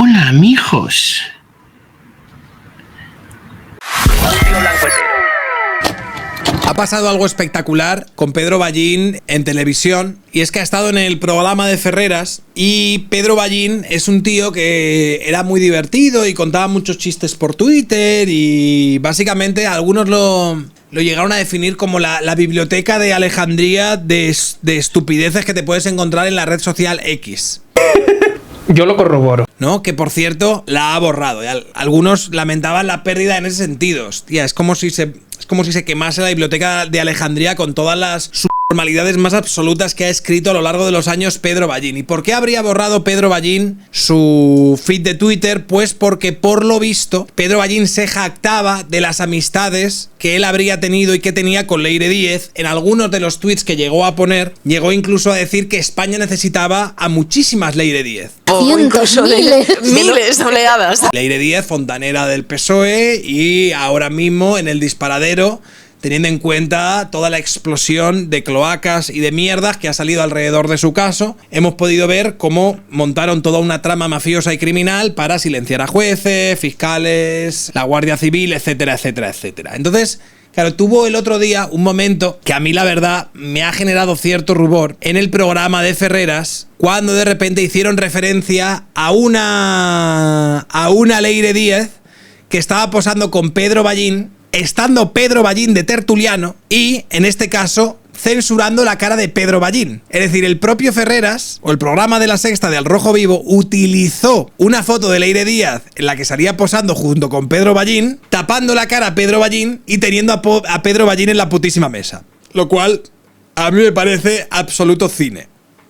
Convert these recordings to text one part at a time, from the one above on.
Hola, amigos. Ha pasado algo espectacular con Pedro Ballín en televisión, y es que ha estado en el programa de Ferreras, y Pedro Ballín es un tío que era muy divertido y contaba muchos chistes por Twitter, y básicamente algunos lo llegaron a definir como la biblioteca de Alejandría de estupideces que te puedes encontrar en la red social X. Yo lo corroboro. ¿No? Que por cierto la ha borrado. Algunos lamentaban la pérdida en ese sentido. Hostia, es como si se quemase la biblioteca de Alejandría con todas las subnormalidades más absolutas que ha escrito a lo largo de los años Pedro Ballín. ¿Y por qué habría borrado Pedro Ballín su feed de Twitter? Pues porque, por lo visto, Pedro Ballín se jactaba de las amistades que él habría tenido y que tenía con Leire Díez. En algunos de los tweets que llegó a poner, llegó incluso a decir que España necesitaba a muchísimas Leire Díez. O incluso miles de oleadas. Leire Díez, fontanera del PSOE, y ahora mismo en el disparadero, teniendo en cuenta toda la explosión de cloacas y de mierdas que ha salido alrededor de su caso, hemos podido ver cómo montaron toda una trama mafiosa y criminal para silenciar a jueces, fiscales, la Guardia Civil, etcétera, etcétera, etcétera. Entonces, claro, tuvo el otro día un momento que a mí la verdad me ha generado cierto rubor en el programa de Ferreras, cuando de repente hicieron referencia a una Leire Díez que estaba posando con Pedro Ballín, estando Pedro Ballín de tertuliano, y en este caso censurando la cara de Pedro Ballín. Es decir, el propio Ferreras, o el programa de La Sexta de Al Rojo Vivo, utilizó una foto de Leire Díaz en la que salía posando junto con Pedro Ballín, tapando la cara a Pedro Ballín y teniendo a Pedro Ballín en la putísima mesa. Lo cual a mí me parece absoluto cine,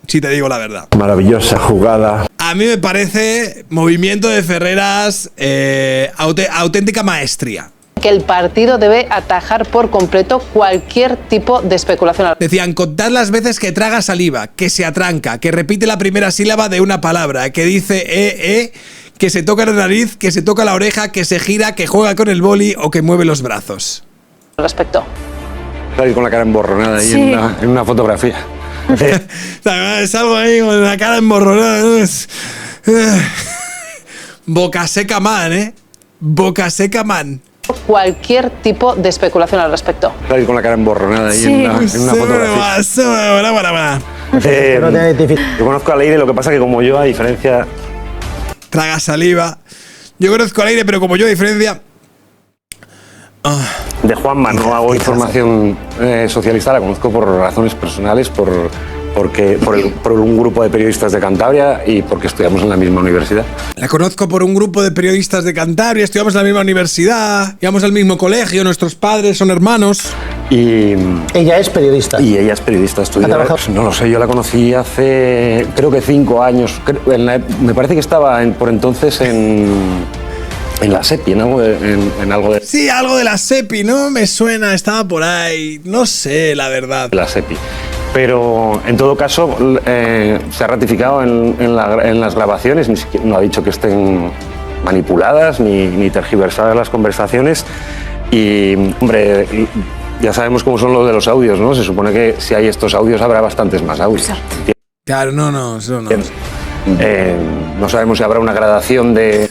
si te digo la verdad. Maravillosa jugada. A mí me parece movimiento de Ferreras, auténtica maestría. Que el partido debe atajar por completo cualquier tipo de especulación. Decían, contad las veces que traga saliva, que se atranca, que repite la primera sílaba de una palabra, que dice que se toca la nariz, que se toca la oreja, que se gira, que juega con el boli o que mueve los brazos. Respecto. Salir con la cara emborronada ahí sí. en una fotografía. Salgo ahí con la cara emborronada. Boca seca man, ¿eh? Boca seca man. Cualquier tipo de especulación al respecto. Salir con la cara emborronada ahí en una fotografía. Yo conozco a Leire, lo que pasa que como yo, a diferencia... Traga saliva. Yo conozco a Leire, pero como yo, a diferencia... De Juanma no hago información socialista, la conozco por razones personales, por un grupo de periodistas de Cantabria y porque estudiamos en la misma universidad. La conozco por un grupo de periodistas de Cantabria, estudiamos en la misma universidad, íbamos al mismo colegio, nuestros padres son hermanos. Y ella es periodista. Y ella es periodista, no lo sé, yo la conocí hace creo que 5 años. Me parece que estaba por entonces en la SEPI, ¿no? En algo de... Sí, algo de la SEPI, ¿no? Me suena, estaba por ahí, no sé, la verdad. La SEPI. Pero en todo caso se ha ratificado en las grabaciones, ni siquiera, no ha dicho que estén manipuladas ni tergiversadas las conversaciones. Y, hombre, ya sabemos cómo son los de los audios, ¿no? Se supone que si hay estos audios habrá bastantes más audios. Claro, no, eso no. No sabemos si habrá una gradación de...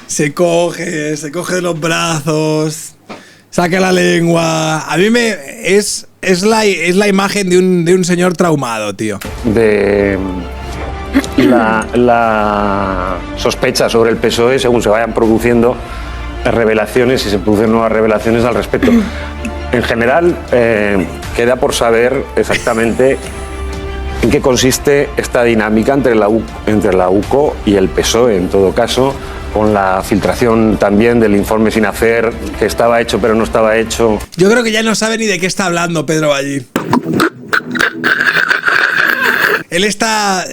Se coge de los brazos, saca la lengua. A mí es la imagen de un señor traumado, tío. De la sospecha sobre el PSOE según se vayan produciendo revelaciones y se producen nuevas revelaciones al respecto. En general, queda por saber exactamente en qué consiste esta dinámica entre la UCO y el PSOE, en todo caso, con la filtración también del informe sin hacer, que estaba hecho pero no estaba hecho. Yo creo que ya no sabe ni de qué está hablando Pedro Ballín. Él está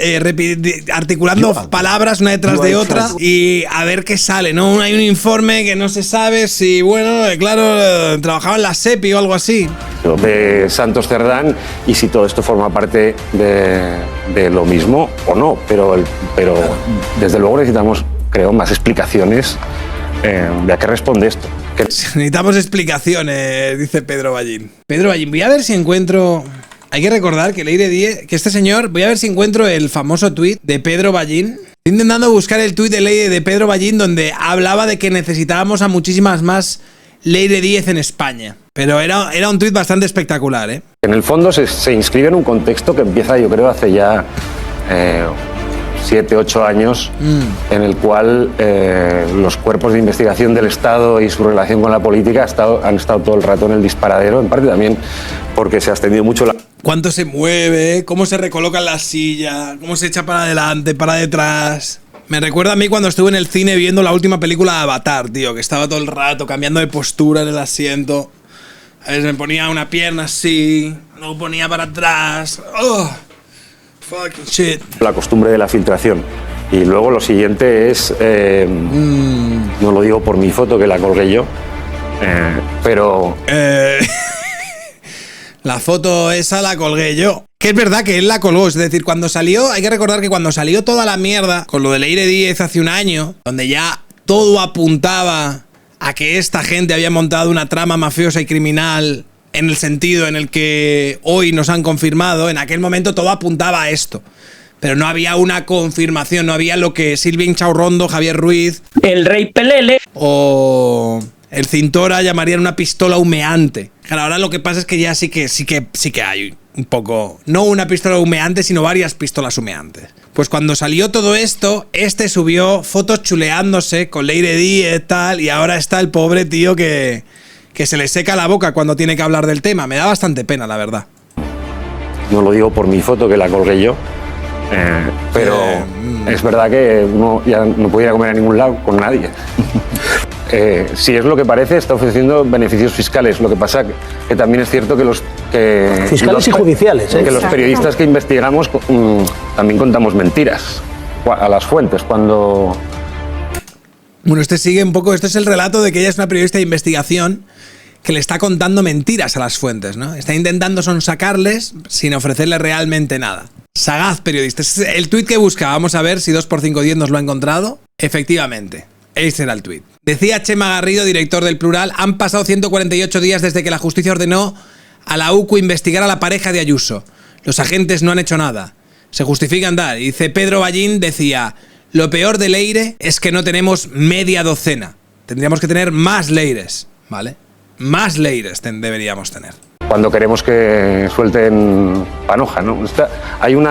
articulando palabras una detrás de otra y a ver qué sale, ¿no? Hay un informe que no se sabe si, bueno, claro, trabajaba en la SEPI o algo así. De Santos Cerdán, y si todo esto forma parte de lo mismo o no, pero desde luego necesitamos, creo, más explicaciones de a qué responde esto. Necesitamos explicaciones, dice Pedro Ballín. Pedro Ballín, voy a ver si encuentro... Hay que recordar que Leire Díez, que este señor, voy a ver si encuentro el famoso tuit de Pedro Ballín. Estoy intentando buscar el tuit de Leire de Pedro Ballín donde hablaba de que necesitábamos a muchísimas más Leire Díez en España. Pero era un tuit bastante espectacular, ¿eh? En el fondo se inscribe en un contexto que empieza, yo creo, hace ya 7, 8 años, en el cual los cuerpos de investigación del Estado y su relación con la política han estado todo el rato en el disparadero, en parte también porque se ha extendido mucho la... Cuánto se mueve, cómo se recoloca en la silla, cómo se echa para adelante, para detrás. Me recuerda a mí cuando estuve en el cine viendo la última película de Avatar, tío, que estaba todo el rato cambiando de postura en el asiento. A veces me ponía una pierna así, luego ponía para atrás. ¡Oh! Fucking shit. La costumbre de la filtración. Y luego lo siguiente es... No lo digo por mi foto, que la colgué yo, pero... La foto esa la colgué yo. Que es verdad que él la colgó, es decir, cuando salió, hay que recordar que cuando salió toda la mierda, con lo de Leire Díez hace un año, donde ya todo apuntaba a que esta gente había montado una trama mafiosa y criminal en el sentido en el que hoy nos han confirmado, en aquel momento todo apuntaba a esto. Pero no había una confirmación, no había lo que Silvia Inchaurrondo, Javier Ruiz... El Rey Pelele. O el Cintora llamarían una pistola humeante. Claro, ahora lo que pasa es que ya sí que hay un poco... No una pistola humeante, sino varias pistolas humeantes. Pues cuando salió todo esto, subió fotos chuleándose con Leire Díez, tal, y ahora está el pobre tío que se le seca la boca cuando tiene que hablar del tema. Me da bastante pena, la verdad. No lo digo por mi foto, que la colgué yo, pero es verdad que uno ya no puede ir a comer a ningún lado con nadie. Si es lo que parece, está ofreciendo beneficios fiscales. Lo que pasa que también es cierto que fiscales y judiciales, que los periodistas que investigamos también contamos mentiras a las fuentes cuando... Bueno, sigue un poco... Esto es el relato de que ella es una periodista de investigación que le está contando mentiras a las fuentes, ¿no? Está intentando sonsacarles sin ofrecerles realmente nada. Sagaz periodista. Este es el tuit que busca. Vamos a ver si 2x510 nos lo ha encontrado. Efectivamente. Ese era el tuit. Decía Chema Garrido, director del Plural, han pasado 148 días desde que la justicia ordenó a la UCU investigar a la pareja de Ayuso. Los agentes no han hecho nada. Se justifican dar. Y dice Pedro Ballín, decía, lo peor de Leire es que no tenemos media docena. Tendríamos que tener más Leires, ¿vale? Más Leires deberíamos tener. Cuando queremos que suelten panoja, ¿no? Hay un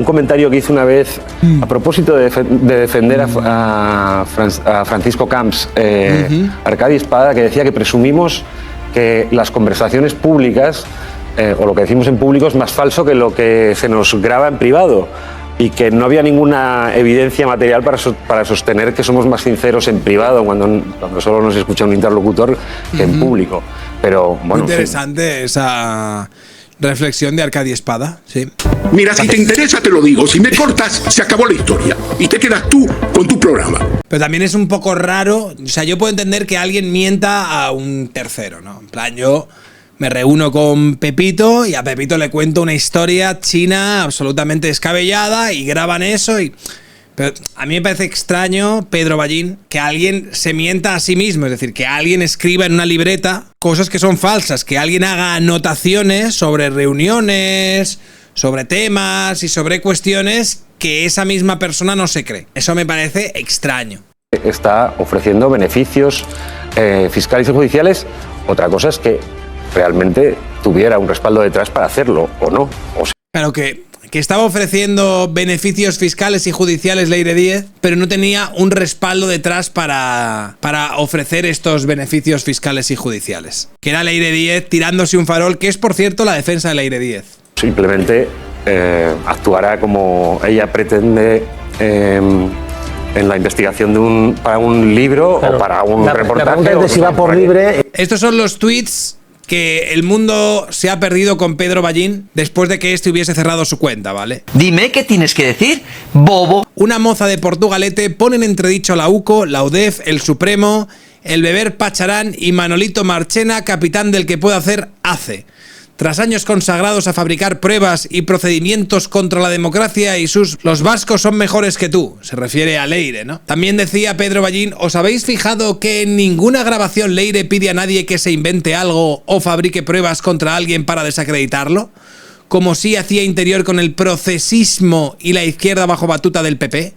comentario que hice una vez a propósito de defender a Francisco Camps, Arcadi Espada, que decía que presumimos que las conversaciones públicas o lo que decimos en público es más falso que lo que se nos graba en privado, y que no había ninguna evidencia material para sostener que somos más sinceros en privado cuando solo nos escucha un interlocutor que en público. Pero bueno, muy interesante esa reflexión de Arcadi Espada, sí. Mira, si te interesa te lo digo, si me cortas se acabó la historia y te quedas tú con tu programa. Pero también es un poco raro, o sea, yo puedo entender que alguien mienta a un tercero, ¿no? En plan, yo me reúno con Pepito y a Pepito le cuento una historia china absolutamente descabellada y graban eso y... Pero a mí me parece extraño, Pedro Ballín, que alguien se mienta a sí mismo, es decir, que alguien escriba en una libreta cosas que son falsas, que alguien haga anotaciones sobre reuniones, sobre temas y sobre cuestiones que esa misma persona no se cree. Eso me parece extraño. Está ofreciendo beneficios fiscales y judiciales. Otra cosa es que realmente tuviera un respaldo detrás para hacerlo o no. Claro que estaba ofreciendo beneficios fiscales y judiciales Leire Díez, pero no tenía un respaldo detrás para ofrecer estos beneficios fiscales y judiciales. Que era Leire Díez tirándose un farol, que es, por cierto, la defensa de Leire Díez. Simplemente actuará como ella pretende en la investigación para un libro, claro, o para un reportaje. La pregunta es de si va por libre. Estos son los tweets que el mundo se ha perdido con Pedro Ballín después de que este hubiese cerrado su cuenta, ¿vale? Dime qué tienes que decir, bobo. Una moza de Portugalete pone en entredicho a la UCO, la UDEF, el Supremo, el Beber Pacharán y Manolito Marchena, capitán del que puede hacer hace. Tras años consagrados a fabricar pruebas y procedimientos contra la democracia y los vascos son mejores que tú, se refiere a Leire, ¿no? También decía Pedro Ballín, ¿os habéis fijado que en ninguna grabación Leire pide a nadie que se invente algo o fabrique pruebas contra alguien para desacreditarlo? como sí hacía Interior con el procesismo y la izquierda bajo batuta del PP,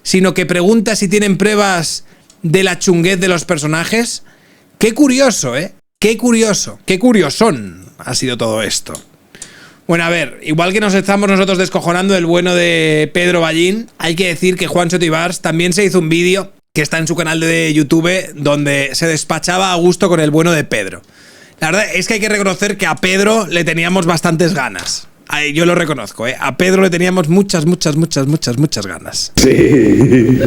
sino que pregunta si tienen pruebas de la chunguez de los personajes. Qué curioso, ¿eh? Qué curioso, qué curiosón ha sido todo esto. Bueno, a ver, igual que nos estamos nosotros descojonando del bueno de Pedro Ballín, hay que decir que Juan Soto Ibars también se hizo un vídeo que está en su canal de YouTube donde se despachaba a gusto con el bueno de Pedro. La verdad es que hay que reconocer que a Pedro le teníamos bastantes ganas. Yo lo reconozco, ¿eh? A Pedro le teníamos muchas ganas. Sí.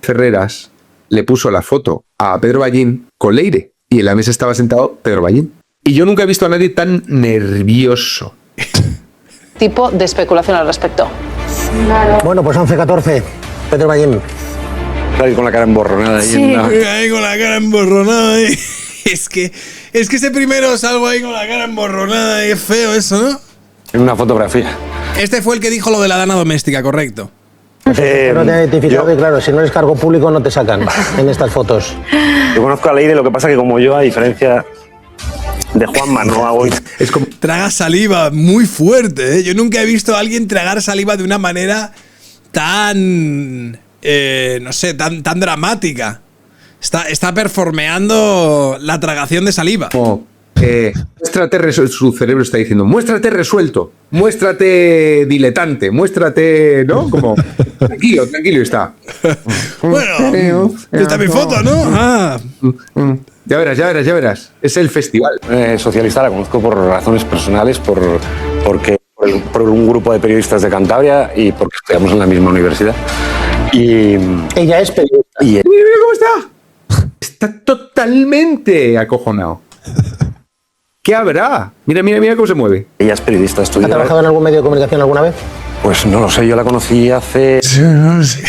Ferreras le puso la foto a Pedro Ballín con Leire y en la mesa estaba sentado Pedro Ballín. Y yo nunca he visto a nadie tan nervioso. Tipo de especulación al respecto. Bueno, pues 11-14. Pedro Ballín. Ahí con la cara emborronada. Ahí con la cara emborronada. Es que ese primero salgo ahí con la cara emborronada. Es feo eso, ¿no? En una fotografía. Este fue el que dijo lo de la dana doméstica, correcto. No te han identificado y claro, si no eres cargo público no te sacan en estas fotos. Yo conozco a Leire, lo que pasa que como yo, a diferencia de Juanma, no hago... Es como... Traga saliva muy fuerte, ¿eh? Yo nunca he visto a alguien tragar saliva de una manera tan... no sé, tan dramática. Está performeando la tragación de saliva. Muéstrate resuelto. Su cerebro está diciendo, muéstrate resuelto, muéstrate diletante, muéstrate, ¿no? Como, tranquilo, está. Bueno, está mi foto, ¿no? Ah. Ya verás. Es el festival. Socialista la conozco por razones personales, por un grupo de periodistas de Cantabria y porque estudiamos en la misma universidad. Y ella es periodista. Y mira cómo está. Está totalmente acojonado. ¿Qué habrá? Mira cómo se mueve. ella es periodista, ¿Ha estudió. trabajado en algún medio de comunicación alguna vez? Pues no lo sé, yo la conocí hace... No lo sé.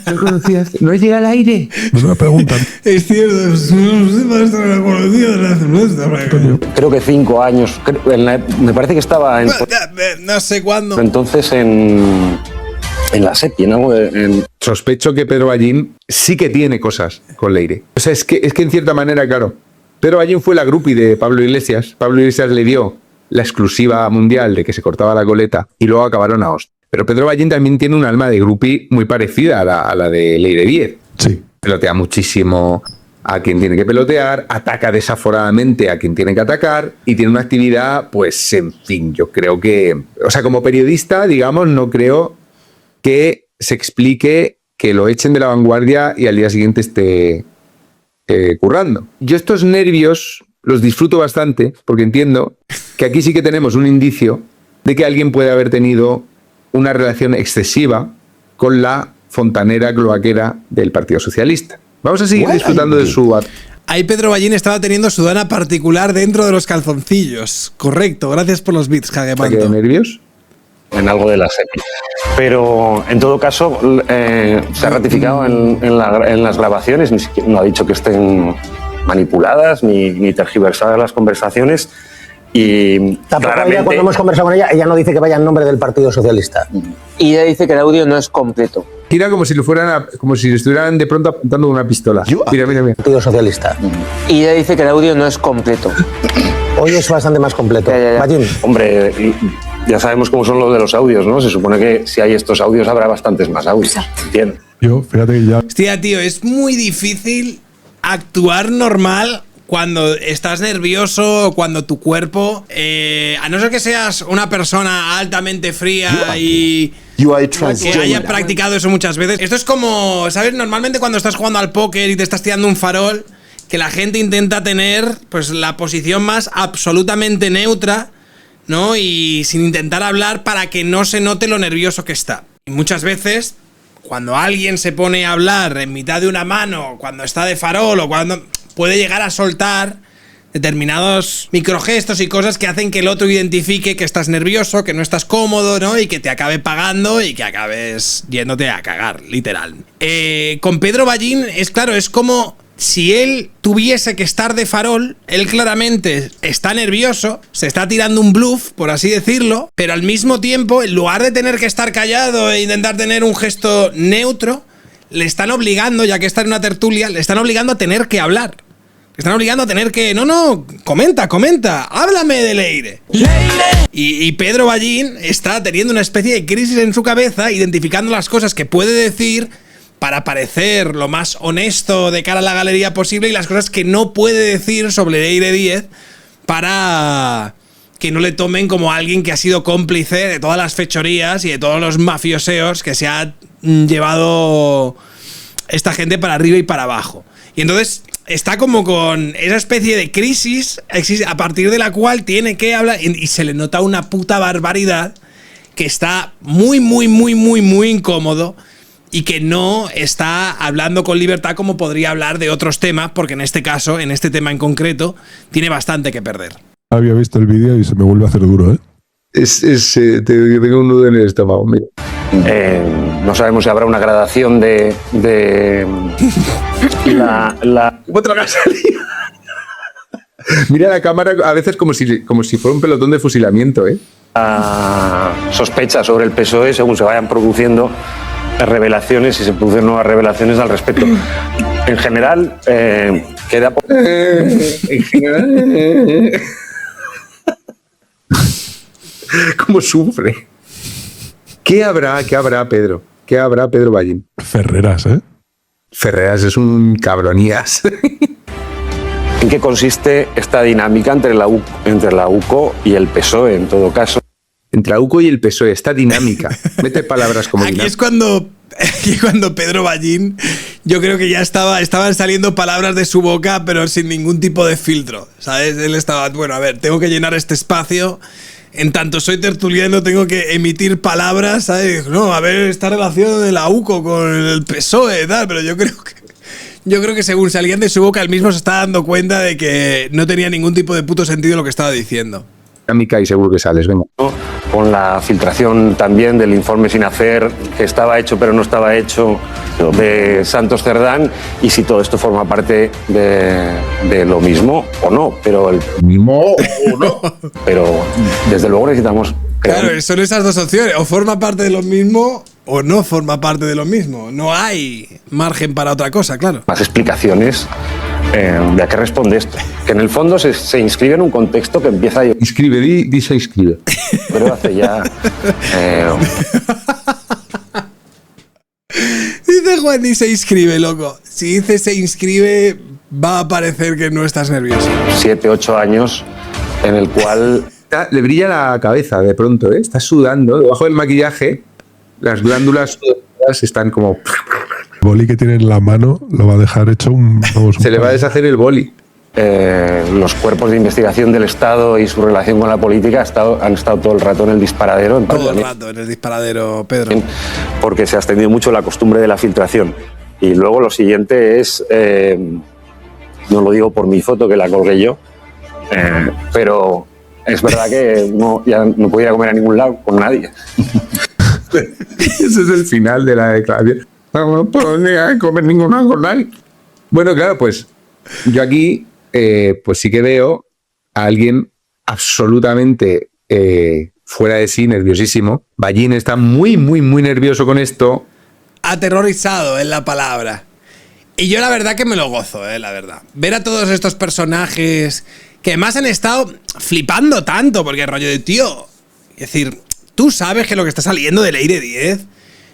¿Lo conocías? ¿No llega al aire? Me preguntan. Es cierto, no sé para esto la conocía desde hace mucho. Creo que 5 años. Me parece que estaba en... No sé cuándo. Entonces en la SEPI, en algo de... Sospecho que Pedro Ballín sí que tiene cosas con Leire. O sea, es que en cierta manera, claro, Pedro Ballín fue la groupie de Pablo Iglesias. Pablo Iglesias le dio la exclusiva mundial de que se cortaba la coleta y luego acabaron a hostia. Pero Pedro Ballín también tiene un alma de groupie muy parecida a la de Leire Díez. Sí. Pelotea muchísimo a quien tiene que pelotear, ataca desaforadamente a quien tiene que atacar y tiene una actividad, pues, en fin, yo creo que... O sea, como periodista, digamos, no creo que se explique que lo echen de La Vanguardia y al día siguiente esté currando. Yo estos nervios los disfruto bastante porque entiendo que aquí sí que tenemos un indicio de que alguien puede haber tenido una relación excesiva con la fontanera cloaquera del Partido Socialista. Vamos a seguir disfrutando de su... Ahí Pedro Ballín estaba teniendo su dana particular dentro de los calzoncillos. Correcto, gracias por los bits, Jagemanto. ¿De nervios? En algo de la SEPI. Pero en todo caso se ha ratificado en las grabaciones, ni siquiera no ha dicho que estén manipuladas ni tergiversadas las conversaciones. Y Tampoco claramente, ella, cuando hemos conversado con ella no dice que vaya en nombre del Partido Socialista. Y ella dice que el audio no es completo. Tira como si le estuvieran de pronto apuntando una pistola. Mira. Partido Socialista. Y ella dice que el audio no es completo. Hoy es bastante más completo. Ya. Ballín. hombre, ya sabemos cómo son los de los audios, ¿no? Se supone que si hay estos audios habrá bastantes más audios. Entiendo. Yo, fíjate que ya... Hostia, tío, es muy difícil actuar normal cuando estás nervioso o cuando tu cuerpo, a no ser que seas una persona altamente fría y que haya practicado eso muchas veces. Esto es como, ¿sabes? Normalmente cuando estás jugando al póker y te estás tirando un farol, que la gente intenta tener pues la posición más absolutamente neutra, ¿no? Y sin intentar hablar para que no se note lo nervioso que está. Y muchas veces, cuando alguien se pone a hablar en mitad de una mano, cuando está de farol o cuando... puede llegar a soltar determinados microgestos y cosas que hacen que el otro identifique que estás nervioso, que no estás cómodo, ¿no? Y que te acabe pagando y que acabes yéndote a cagar, literal. Con Pedro Ballín es claro, es como si él tuviese que estar de farol, él claramente está nervioso, se está tirando un bluff, por así decirlo, pero al mismo tiempo, en lugar de tener que estar callado e intentar tener un gesto neutro, le están obligando, ya que está en una tertulia, le están obligando a tener que hablar. están obligando a tener que... No, comenta, háblame de Leire. Y Pedro Ballín está teniendo una especie de crisis en su cabeza, identificando las cosas que puede decir para parecer lo más honesto de cara a la galería posible y las cosas que no puede decir sobre Leire Díez para que no le tomen como alguien que ha sido cómplice de todas las fechorías y de todos los mafioseos que se ha llevado esta gente para arriba y para abajo. Y entonces está como con esa especie de crisis a partir de la cual tiene que hablar y se le nota una puta barbaridad, que está muy incómodo y que no está hablando con libertad como podría hablar de otros temas, porque en este caso, en este tema en concreto, tiene bastante que perder. Había visto el vídeo y se me vuelve a hacer duro, ¿eh? Tengo un nudo en el estómago, mira. No sabemos si habrá una gradación de Otra que ha salido. Mira la cámara a veces como si fuera un pelotón de fusilamiento, ¿eh? Sospechas sobre el PSOE según se vayan produciendo revelaciones y se producen nuevas revelaciones al respecto. En general, queda por... ¿Cómo sufre? ¿Qué habrá, Pedro? ¿Qué habrá, Pedro Ballín? Ferreras, ¿eh? Ferreras es un cabronías. ¿En qué consiste esta dinámica entre la UCO y el PSOE, en todo caso? Entre la UCO y el PSOE, esta dinámica. Mete palabras como Aquí dinámica. es cuando Pedro Ballín, yo creo que ya estaban saliendo palabras de su boca, pero sin ningún tipo de filtro, ¿sabes? Él estaba, bueno, a ver, tengo que llenar este espacio. En tanto soy tertuliano, tengo que emitir palabras, ¿sabes? No, a ver, esta relación de la UCO con el PSOE y tal, pero yo creo que según salían de su boca, él mismo se está dando cuenta de que no tenía ningún tipo de puto sentido lo que estaba diciendo. Dinámica y seguro que sales, venga. Con la filtración también del informe sin hacer, que estaba hecho pero no estaba hecho, de Santos Cerdán, y si todo esto forma parte de lo mismo o no, pero pero desde luego necesitamos... Claro, son esas dos opciones, o forma parte de lo mismo o no forma parte de lo mismo. No hay margen para otra cosa, claro. Más explicaciones de a qué responde esto. Que en el fondo se inscribe en un contexto que empieza... Inscribe, di se inscribe. Pero hace ya... Dice Juan, ni se inscribe, loco. Si dice se inscribe, va a parecer que no estás nervioso. 7, 8 años en el cual... Le brilla la cabeza de pronto, ¿eh? Está sudando, debajo del maquillaje, las glándulas están como... El boli que tiene en la mano lo va a dejar hecho un... Se le va a deshacer el boli. Los cuerpos de investigación del Estado y su relación con la política han estado todo el rato en el disparadero. Todo el rato en el disparadero, Pedro. Porque se ha extendido mucho la costumbre de la filtración. Y luego lo siguiente es, no lo digo por mi foto que la colgué yo, pero es verdad que ya no podía comer a ningún lado con nadie. Ese es el final de la declaración. No podía comer ningún lado con nadie. Bueno, claro, pues yo aquí pues sí que veo a alguien absolutamente fuera de sí, nerviosísimo. Ballín está muy nervioso con esto. Aterrorizado es la palabra. Y yo la verdad que me lo gozo, la verdad. Ver a todos estos personajes que además han estado flipando tanto, porque el rollo de tío, es decir, tú sabes que lo que está saliendo de Leire Díez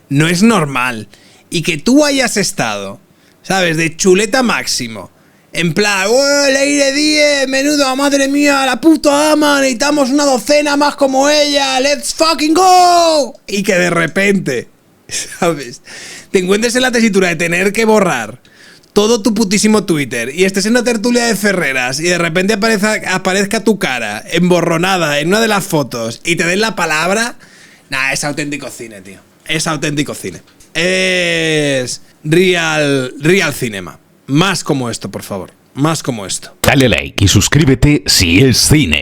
no es normal. Y que tú hayas estado, ¿sabes?, de chuleta máximo. En plan, ¡oh, Leire Díez, menudo, madre mía, la puta ama, necesitamos una docena más como ella, let's fucking go! Y que de repente, ¿sabes?, te encuentres en la tesitura de tener que borrar todo tu putísimo Twitter y estés en una tertulia de Ferreras y de repente aparezca tu cara emborronada en una de las fotos y te den la palabra, nah, es auténtico cine, tío. Es auténtico cine. Es real cinema. Más como esto, por favor. Más como esto. Dale like y suscríbete si es cine.